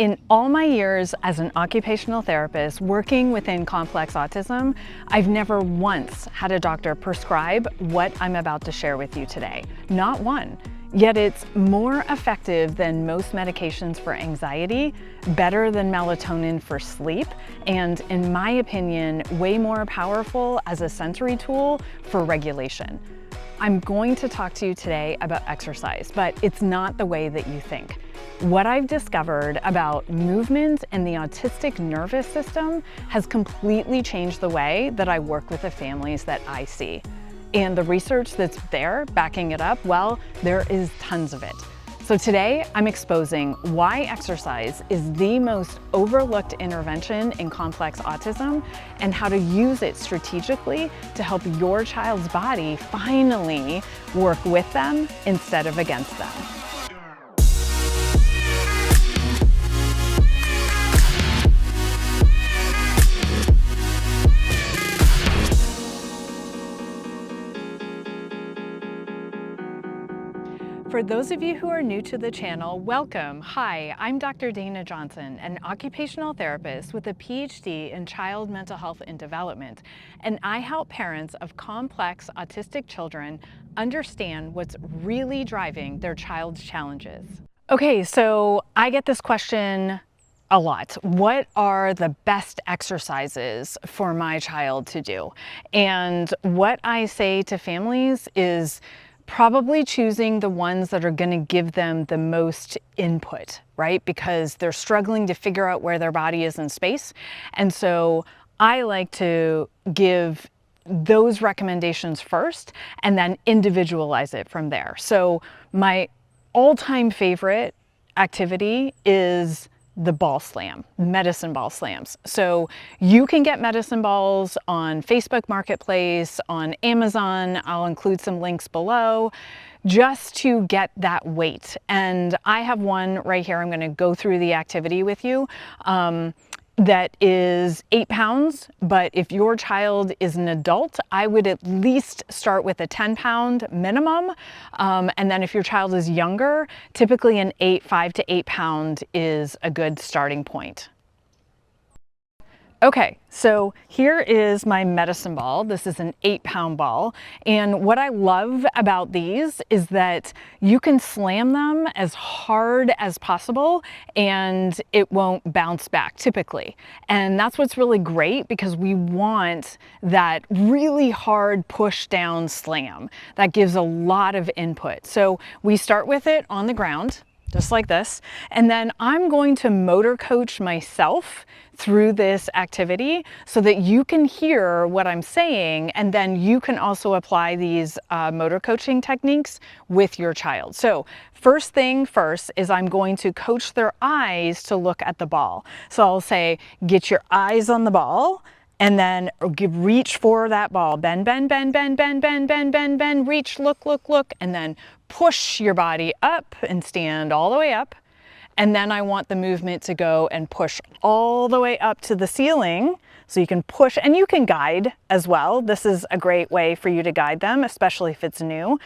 In all my years as an occupational therapist working within complex autism, I've never once had a doctor prescribe what I'm about to share with you today. Not one. Yet it's more effective than most medications for anxiety, better than melatonin for sleep, and in my opinion, way more powerful as a sensory tool for regulation. I'm going to talk to you today about exercise, but it's not the way that you think. What I've discovered about movement and the autistic nervous system has completely changed the way that I work with the families that I see. And the research that's there backing it up, well, there is tons of it. So today I'm exposing why exercise is the most overlooked intervention in complex autism and how to use it strategically to help your child's body finally work with them instead of against them. For those of you who are new to the channel, welcome. Hi, I'm Dr. Dana Johnson, an occupational therapist with a PhD in child mental health and development, and I help parents of complex autistic children understand what's really driving their child's challenges. Okay, so I get this question a lot. What are the best exercises for my child to do? And what I say to families is probably choosing the ones that are going to give them the most input, right? Because they're struggling to figure out where their body is in space. And so I like to give those recommendations first and then individualize it from there. So my all-time favorite activity is the ball slam, medicine ball slams. So you can get medicine balls on Facebook Marketplace, on Amazon. I'll include some links below just to get that weight. And I have one right here. I'm going to go through the activity with you. That is 8 pounds, but if your child is an adult, I would at least start with a 10-pound minimum. And then if your child is younger, typically an 5 to 8 pound is a good starting point. Okay, so here is my medicine ball. This is an 8-pound ball. And what I love about these is that you can slam them as hard as possible and it won't bounce back typically. And that's what's really great because we want that really hard push down slam that gives a lot of input. So we start with it on the ground, just like this. And then I'm going to motor coach myself through this activity so that you can hear what I'm saying, and then you can also apply these motor coaching techniques with your child. So first thing first is I'm going to coach their eyes to look at the ball. So I'll say, get your eyes on the ball, and then reach for that ball. Bend, bend, bend, bend, bend, bend, bend, bend, bend, reach, look, look, look, and then push your body up and stand all the way up. And then I want the movement to go and push all the way up to the ceiling. So you can push, and you can guide as well. This is a great way for you to guide them, especially if it's new.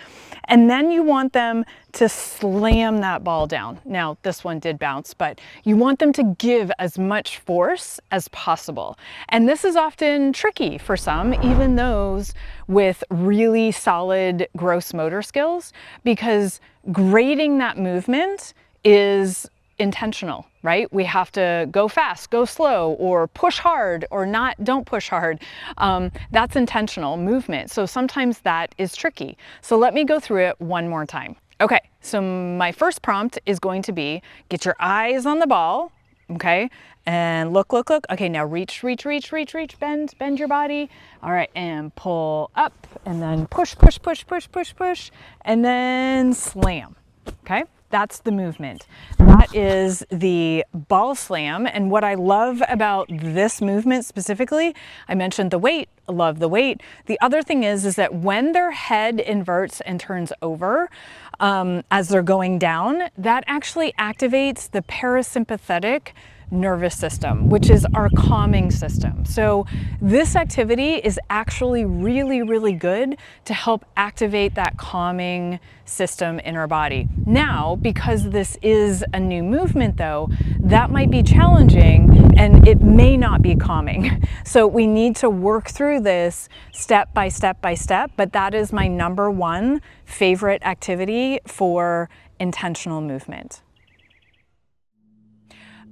And then you want them to slam that ball down. Now, this one did bounce, but you want them to give as much force as possible. And this is often tricky for some, even those with really solid gross motor skills, because grading that movement is intentional, right? We have to go fast, go slow, or push hard, or don't push hard. That's intentional movement. So sometimes that is tricky. So let me go through it one more time. Okay, so my first prompt is going to be, get your eyes on the ball, okay? And look, look, look. Okay, now reach, reach, reach, reach, reach, bend your body. All right, and pull up, and then push, push, push, push, push, push, and then slam, okay? That's the movement. That is the ball slam. And what I love about this movement specifically, I mentioned the weight, I love the weight. The other thing is that when their head inverts and turns over as they're going down, that actually activates the parasympathetic nervous system, which is our calming system. So this activity is actually really, really good to help activate that calming system in our body. Now, because this is a new movement though, that might be challenging and it may not be calming. So we need to work through this step by step by step, but that is my number one favorite activity for intentional movement.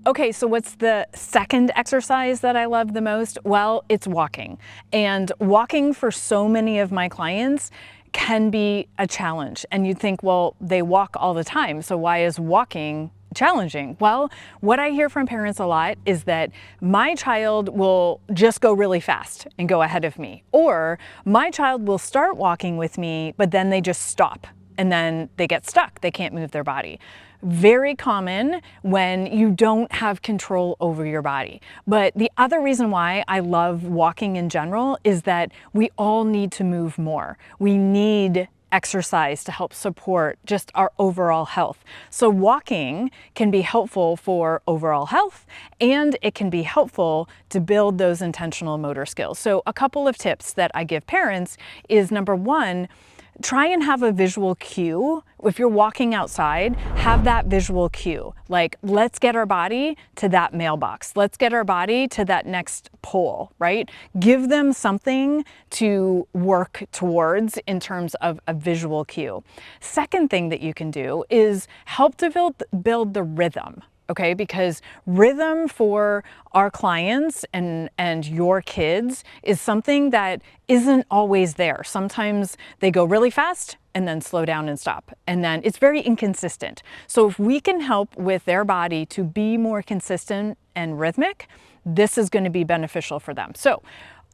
Okay, so what's the second exercise that I love the most? Well, it's walking. And walking for so many of my clients can be a challenge. And you'd think, well, they walk all the time, so why is walking challenging? Well, what I hear from parents a lot is that my child will just go really fast and go ahead of me. Or my child will start walking with me, but then they just stop and then they get stuck. They can't move their body. Very common when you don't have control over your body. But the other reason why I love walking in general is that we all need to move more. We need exercise to help support just our overall health. So walking can be helpful for overall health, and it can be helpful to build those intentional motor skills. So a couple of tips that I give parents is, number one, try and have a visual cue. If you're walking outside, have that visual cue. Like, let's get our body to that mailbox. Let's get our body to that next pole, right? Give them something to work towards in terms of a visual cue. Second thing that you can do is help to build the rhythm. Okay, because rhythm for our clients and your kids is something that isn't always there. Sometimes they go really fast and then slow down and stop. And then it's very inconsistent. So if we can help with their body to be more consistent and rhythmic, this is going to be beneficial for them. So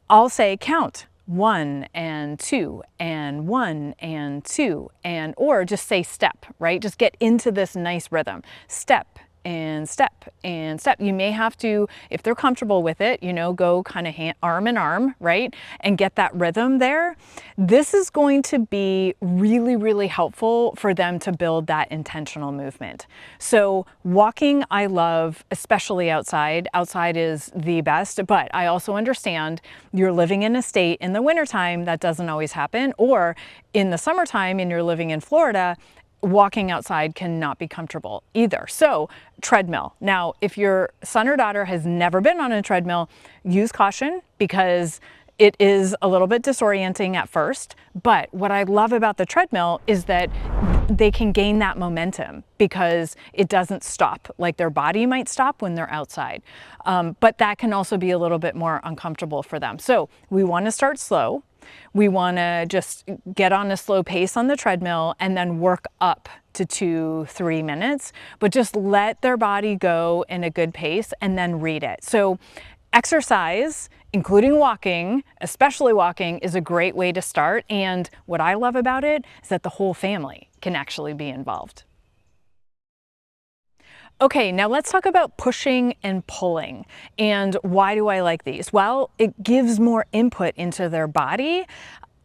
I'll say count 1 and 2 and 1 and 2, and or just say step, right? Just get into this nice rhythm. Step and step and step. You may have to, if they're comfortable with it, go kind of arm in arm, right? And get that rhythm there. This is going to be really, really helpful for them to build that intentional movement. So walking, I love, especially outside. Outside is the best, but I also understand you're living in a state in the wintertime that doesn't always happen, or in the summertime and you're living in Florida, walking outside cannot be comfortable either. So treadmill. Now, if your son or daughter has never been on a treadmill, use caution because it is a little bit disorienting at first. But what I love about the treadmill is that they can gain that momentum because it doesn't stop. Like their body might stop when they're outside. But that can also be a little bit more uncomfortable for them. So we want to start slow. We want to just get on a slow pace on the treadmill and then work up to 2-3 minutes, but just let their body go in a good pace and then read it. So exercise, including walking, especially walking, is a great way to start. And what I love about it is that the whole family can actually be involved. Okay, now let's talk about pushing and pulling. And why do I like these? Well, it gives more input into their body,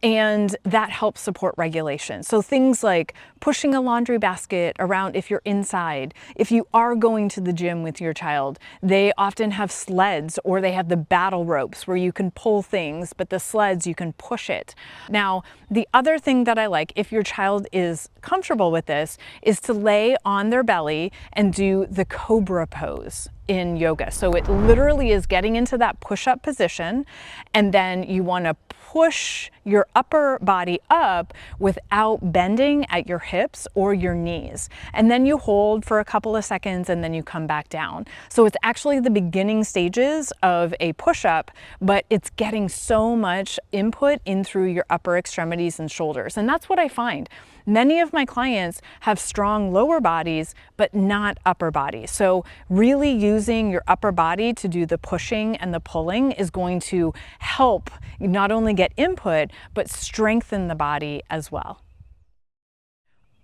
and that helps support regulation. So things like pushing a laundry basket around if you're inside. If you are going to the gym with your child, they often have sleds, or they have the battle ropes where you can pull things, but the sleds, you can push it. Now, the other thing that I like, if your child is comfortable with this, is to lay on their belly and do the cobra pose in yoga. So it literally is getting into that push-up position, and then you want to push your upper body up without bending at your hips or your knees. And then you hold for a couple of seconds and then you come back down. So it's actually the beginning stages of a push-up, but it's getting so much input in through your upper extremities and shoulders. And that's what I find. Many of my clients have strong lower bodies, but not upper bodies. So really using your upper body to do the pushing and the pulling is going to help not only get input, but strengthen the body as well.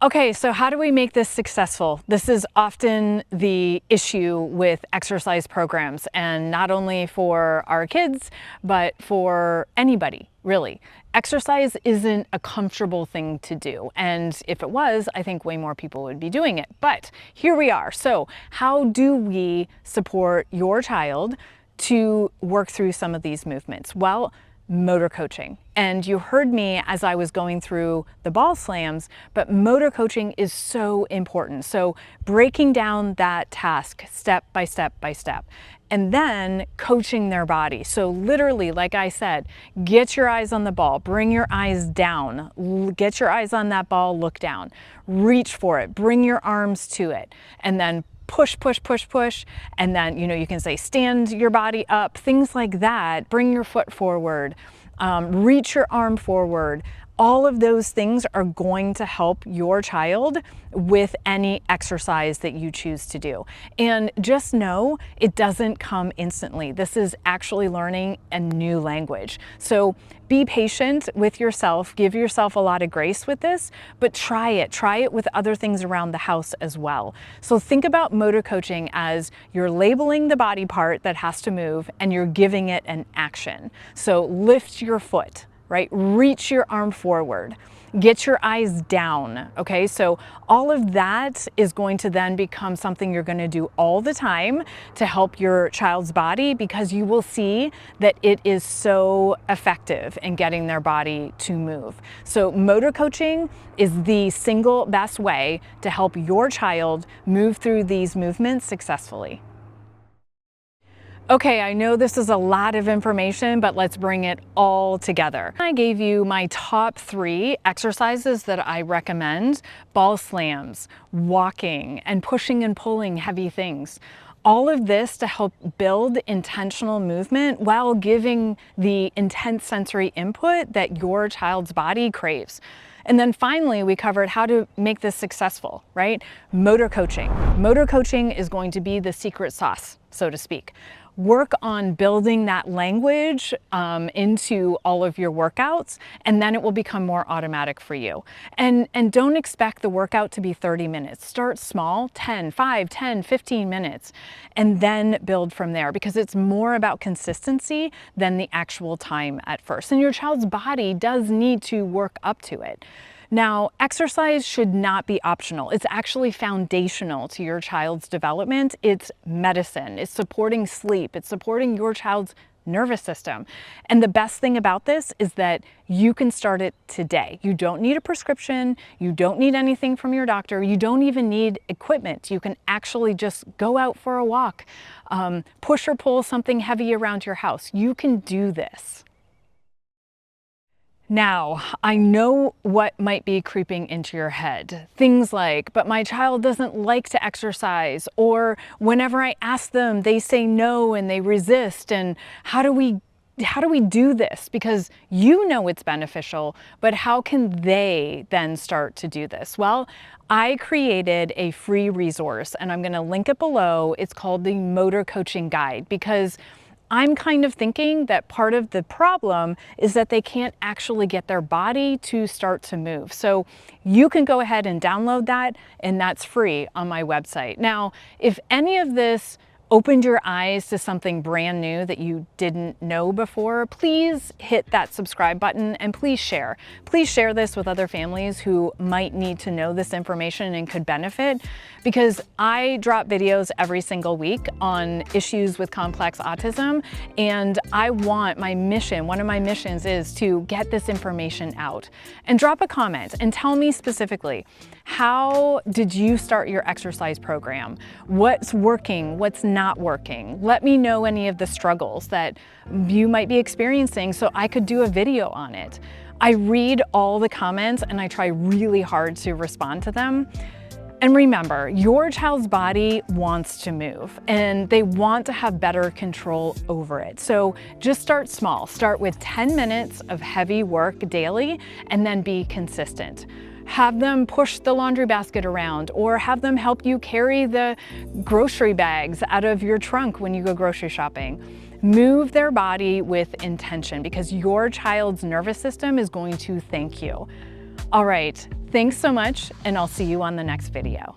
Okay, so how do we make this successful? This is often the issue with exercise programs, and not only for our kids, but for anybody, really. exercise isn't a comfortable thing to do. And if it was, I think way more people would be doing it. But here we are. So how do we support your child to work through some of these movements? Well, motor coaching. And you heard me as I was going through the ball slams, but motor coaching is so important. So breaking down that task step by step by step, and then coaching their body. So literally, like I said, get your eyes on the ball, bring your eyes down, get your eyes on that ball, look down, reach for it, bring your arms to it, and then push, push, push, push. And then, you can say, stand your body up, things like that. Bring your foot forward, reach your arm forward. All of those things are going to help your child with any exercise that you choose to do. And just know it doesn't come instantly. This is actually learning a new language. So be patient with yourself, give yourself a lot of grace with this, but try it with other things around the house as well. So think about motor coaching as you're labeling the body part that has to move and you're giving it an action. So lift your foot, right? Reach your arm forward, get your eyes down, okay? So all of that is going to then become something you're gonna do all the time to help your child's body, because you will see that it is so effective in getting their body to move. So motor coaching is the single best way to help your child move through these movements successfully. Okay, I know this is a lot of information, but let's bring it all together. I gave you my top 3 exercises that I recommend: ball slams, walking, and pushing and pulling heavy things. All of this to help build intentional movement while giving the intense sensory input that your child's body craves. And then finally, we covered how to make this successful, right? Motor coaching. Motor coaching is going to be the secret sauce, so to speak. Work on building that language into all of your workouts, and then it will become more automatic for you. And don't expect the workout to be 30 minutes. Start small, 5, 10, 15 minutes, and then build from there, because it's more about consistency than the actual time at first. And your child's body does need to work up to it. Now, exercise should not be optional. It's actually foundational to your child's development. It's medicine. It's supporting sleep. It's supporting your child's nervous system. And the best thing about this is that you can start it today. You don't need a prescription. You don't need anything from your doctor. You don't even need equipment. You can actually just go out for a walk, push or pull something heavy around your house. You can do this. Now, I know what might be creeping into your head. Things like, but my child doesn't like to exercise, or whenever I ask them, they say no and they resist. And how do we do this? Because you know it's beneficial, but how can they then start to do this? Well, I created a free resource, and I'm going to link it below. It's called the Motor Coaching Guide, because I'm kind of thinking that part of the problem is that they can't actually get their body to start to move. So you can go ahead and download that, and that's free on my website. Now, if any of this opened your eyes to something brand new that you didn't know before, please hit that subscribe button and please share. Please share this with other families who might need to know this information and could benefit, because I drop videos every single week on issues with complex autism, and one of my missions is to get this information out. And drop a comment and tell me specifically, how did you start your exercise program? What's working? What's not working? Let me know any of the struggles that you might be experiencing so I could do a video on it. I read all the comments and I try really hard to respond to them. And remember, your child's body wants to move and they want to have better control over it. So just start small. Start with 10 minutes of heavy work daily and then be consistent. Have them push the laundry basket around, or have them help you carry the grocery bags out of your trunk when you go grocery shopping. Move their body with intention, because your child's nervous system is going to thank you. All right, thanks so much, and I'll see you on the next video.